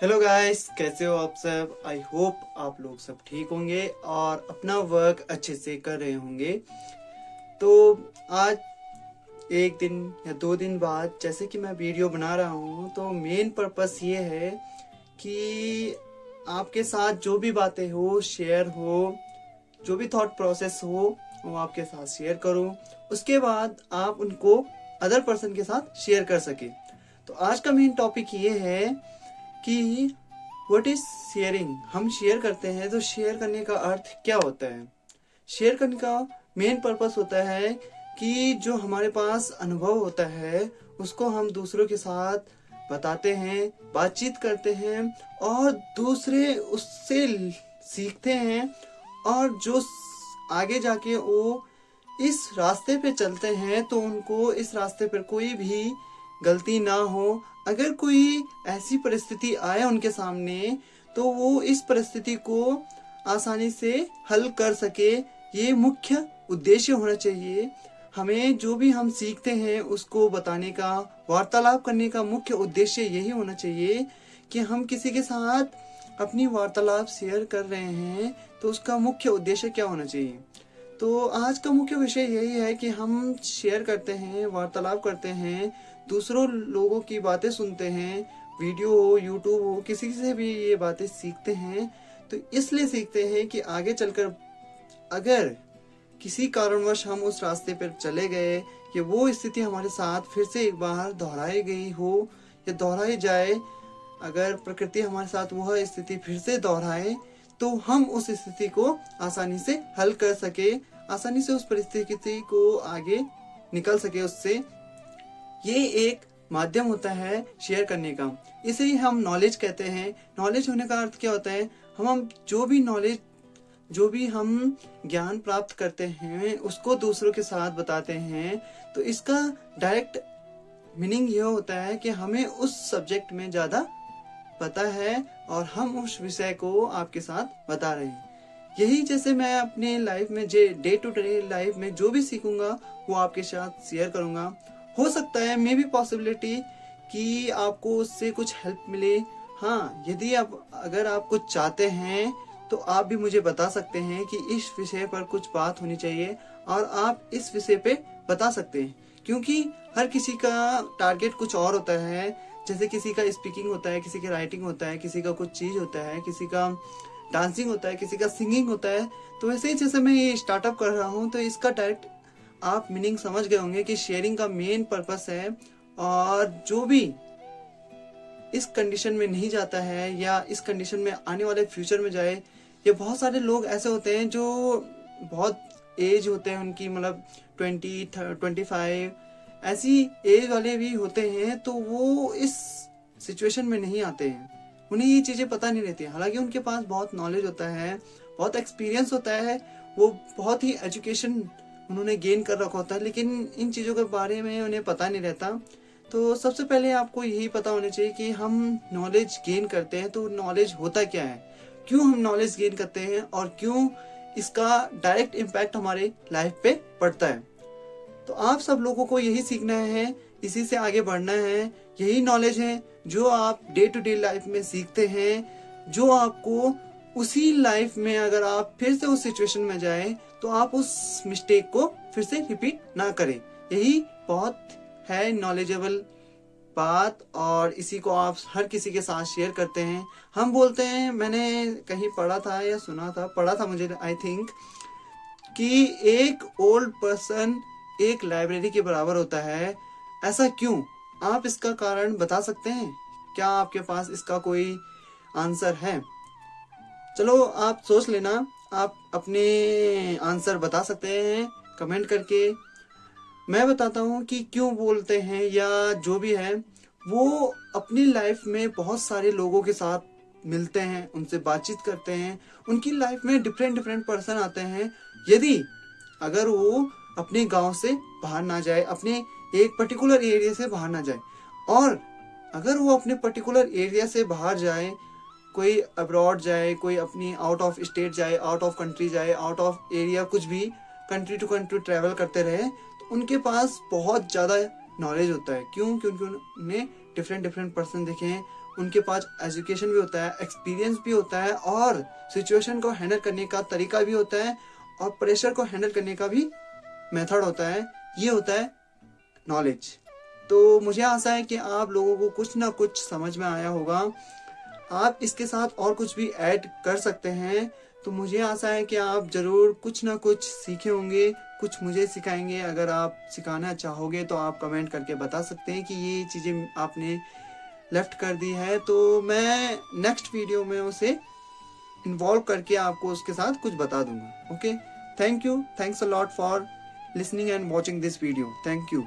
Hello guys, कैसे हो आप सब। आई होप आप लोग सब ठीक होंगे और अपना वर्क अच्छे से कर रहे होंगे। तो आज एक दिन या 2 दिन बाद जैसे कि मैं वीडियो बना रहा हूँ, तो मेन पर्पस ये है कि आपके साथ जो भी बातें हो शेयर हो, जो भी थॉट प्रोसेस हो वो आपके साथ शेयर करूँ, उसके बाद आप उनको अदर पर्सन के साथ शेयर कर सके। तो आज का मेन टॉपिक ये है कि व्हाट इज शेयरिंग। हम शेयर करते हैं तो शेयर करने का अर्थ क्या होता है। शेयर करने का मेन पर्पस होता है कि जो हमारे पास अनुभव होता है उसको हम दूसरों के साथ बताते हैं, बातचीत करते हैं और दूसरे उससे सीखते हैं। और जो आगे जाके वो इस रास्ते पे चलते हैं तो उनको इस रास्ते पर कोई भी गलती ना हो। अगर कोई ऐसी परिस्थिति आए उनके सामने तो वो इस परिस्थिति को आसानी से हल कर सके। ये मुख्य उद्देश्य होना चाहिए। हमें जो भी हम सीखते हैं उसको बताने का, वार्तालाप करने का मुख्य उद्देश्य यही होना चाहिए कि हम किसी के साथ अपनी वार्तालाप शेयर कर रहे हैं तो उसका मुख्य उद्देश्य क्या होना चाहिए। तो आज का मुख्य विषय यही है कि हम शेयर करते हैं, वार्तालाप करते हैं, दूसरों लोगों की बातें सुनते हैं, वीडियो हो, यूट्यूब हो, किसी से भी ये बातें सीखते हैं। तो इसलिए सीखते हैं कि आगे चलकर अगर किसी कारणवश हम उस रास्ते पर चले गए या वो स्थिति हमारे साथ फिर से एक बार दोहराई गई हो या दोहराई जाए, अगर प्रकृति हमारे साथ वह स्थिति फिर से दोहराए तो हम उस स्थिति को आसानी से हल कर सके, आसानी से उस परिस्थिति को आगे निकल सके उससे। ये एक माध्यम होता है शेयर करने का। इसे ही हम नॉलेज कहते हैं। नॉलेज होने का अर्थ क्या होता है, हम जो भी हम ज्ञान प्राप्त करते हैं उसको दूसरों के साथ बताते हैं। तो इसका डायरेक्ट मीनिंग यह होता है कि हमें उस सब्जेक्ट में ज़्यादा पता है और हम उस विषय को आपके साथ बता रहे हैं। यही जैसे मैं अपने लाइफ में डे टू डे लाइफ में जो भी सीखूंगा वो आपके साथ शेयर करूंगा। हो सकता है मे बी पॉसिबिलिटी कि आपको उससे कुछ हेल्प मिले। हाँ, यदि अगर आप कुछ चाहते हैं तो आप भी मुझे बता सकते हैं कि इस विषय पर कुछ बात होनी चाहिए और आप इस विषय पे बता सकते हैं। क्योंकि हर किसी का टारगेट कुछ और होता है। जैसे किसी का स्पीकिंग होता है, किसी का राइटिंग होता है, किसी का कुछ चीज होता है, किसी का डांसिंग होता है, किसी का सिंगिंग होता है। तो वैसे ही जैसे मैं ये स्टार्टअप कर रहा हूँ तो इसका डायरेक्ट आप मीनिंग समझ गए होंगे कि शेयरिंग का मेन पर्पस है। और जो भी इस कंडीशन में नहीं जाता है या इस कंडीशन में आने वाले फ्यूचर में जाए, ये बहुत सारे लोग ऐसे होते हैं जो बहुत एज होते हैं उनकी, मतलब 20-25 ऐसी एज वाले भी होते हैं, तो वो इस सिचुएशन में नहीं आते हैं। उन्हें ये चीज़ें पता नहीं रहती। हालांकि उनके पास बहुत नॉलेज होता है, बहुत एक्सपीरियंस होता है, वो बहुत ही एजुकेशन उन्होंने गेन कर रखा होता है, लेकिन इन चीज़ों के बारे में उन्हें पता नहीं रहता। तो सबसे पहले आपको यही पता होना चाहिए कि हम नॉलेज गेन करते हैं तो नॉलेज होता क्या है, क्यों हम नॉलेज गेन करते हैं और क्यों इसका डायरेक्ट इम्पैक्ट हमारे लाइफ पे पड़ता है। तो आप सब लोगों को यही सीखना है, इसी से आगे बढ़ना है। यही नॉलेज है जो आप डे टू डे लाइफ में सीखते हैं, जो आपको उसी लाइफ में अगर आप फिर से उस सिचुएशन में जाए तो आप उस मिस्टेक को फिर से रिपीट ना करें। यही बहुत है नॉलेजेबल बात और इसी को आप हर किसी के साथ शेयर करते हैं। हम बोलते हैं, मैंने कहीं पढ़ा था या पढ़ा था मुझे आई थिंक, कि एक ओल्ड पर्सन एक लाइब्रेरी के बराबर होता है। ऐसा क्यों? आप इसका कारण बता सकते हैं? क्या आपके पास इसका कोई आंसर है? चलो आप सोच लेना, आप अपने आंसर बता सकते हैं कमेंट करके। मैं बताता हूँ कि क्यों बोलते हैं या जो भी है। वो अपनी लाइफ में बहुत सारे लोगों के साथ मिलते हैं, उनसे बातचीत करते हैं, उनकी लाइफ में डिफरेंट पर्सन आते हैं। यदि अगर वो अपने गांव से बाहर ना जाए, अपने एक पर्टिकुलर एरिया से बाहर ना जाए, और अगर वो अपने पर्टिकुलर एरिया से बाहर जाए, कोई अब्रॉड जाए, कोई अपनी आउट ऑफ स्टेट जाए, आउट ऑफ कंट्री जाए, आउट ऑफ एरिया, कुछ भी कंट्री टू कंट्री ट्रैवल करते रहे, तो उनके पास बहुत ज़्यादा नॉलेज होता है। क्यों? क्योंकि उन्हें डिफरेंट डिफरेंट पर्सन देखे हैं, उनके पास एजुकेशन भी होता है, एक्सपीरियंस भी होता है, और सिचुएशन को हैंडल करने का तरीका भी होता है, और प्रेशर को हैंडल करने का भी मेथड होता है। ये होता है नॉलेज। तो मुझे आशा है कि आप लोगों को कुछ ना कुछ समझ में आया होगा। आप इसके साथ और कुछ भी ऐड कर सकते हैं, तो मुझे आशा है कि आप जरूर कुछ ना कुछ सीखे होंगे, कुछ मुझे सिखाएंगे। अगर आप सिखाना चाहोगे तो आप कमेंट करके बता सकते हैं कि ये चीज़ें आपने लेफ्ट कर दी है, तो मैं नेक्स्ट वीडियो में उसे इन्वॉल्व करके आपको उसके साथ कुछ बता दूंगा। Okay, thank you, thanks a lot for listening and watching this video. Thank you.